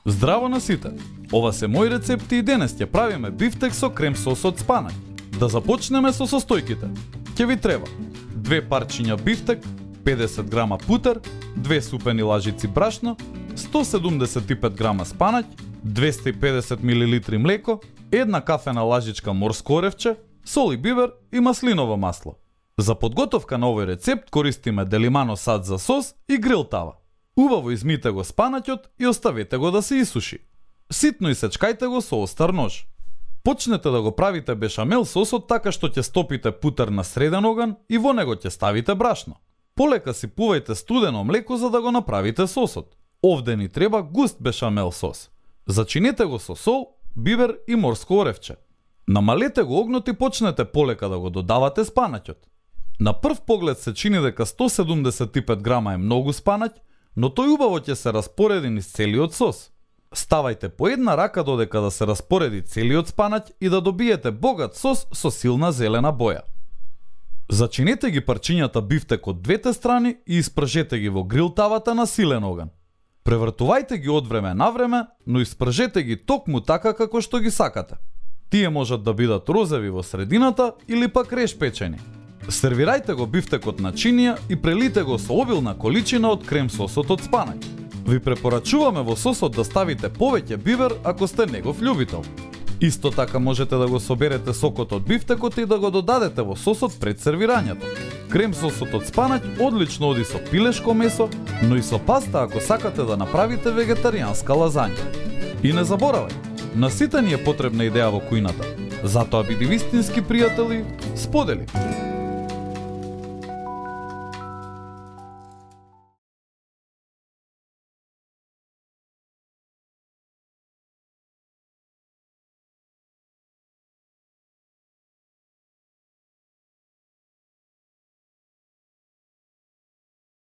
Здраво на сите! Ова се мои рецепти и денес ќе правиме бифтек со крем сос од спанаќ. Да започнеме со состојките. Ќе ви треба 2 парчиња бифтек, 50 грама путер, 2 супени лажици брашно, 175 грама спанаќ, 250 мл млеко, 1 кафена лажичка морско оревче, сол и бибер и маслиново масло. За подготовка на овој рецепт користиме делимано сад за сос и грил тава. Убаво измите го спанаќот и оставете го да се исуши. Ситно исечкајте го со остар нож. Почнете да го правите бешамел сосот така што ќе стопите путер на среден оган и во него ќе ставите брашно. Полека сипувајте студено млеко за да го направите сосот. Овде ни треба густ бешамел сос. Зачинете го со сол, бибер и морско оревче. Намалете го огнот и почнете полека да го додавате спанаќот. На прв поглед се чини дека 175 грама е многу спанаќ, но тој убаво ќе се распореди низ целиот сос. Ставајте по една рака додека да се распореди целиот спанаќ и да добиете богат сос со силна зелена боја. Зачинете ги парчињата бифтек од двете страни и испржете ги во грил тавата на силен оган. Превртувајте ги од време на време, но испржете ги токму така како што ги сакате. Тие можат да бидат розеви во средината или пак реш печени. Сервирајте го бифтекот на чинија и прелите го со обилна количина од крем сосот од спанаќ. Ви препорачуваме во сосот да ставите повеќе бибер ако сте негов љубител. Исто така можете да го соберете сокот од бифтекот и да го додадете во сосот пред сервирањето. Крем сосот од спанаќ одлично оди со пилешко месо, но и со паста ако сакате да направите вегетаријанска лазања. И не заборавај, на сите ни е потребна идеја во кујната. Затоа биди вистински пријатели, сподели!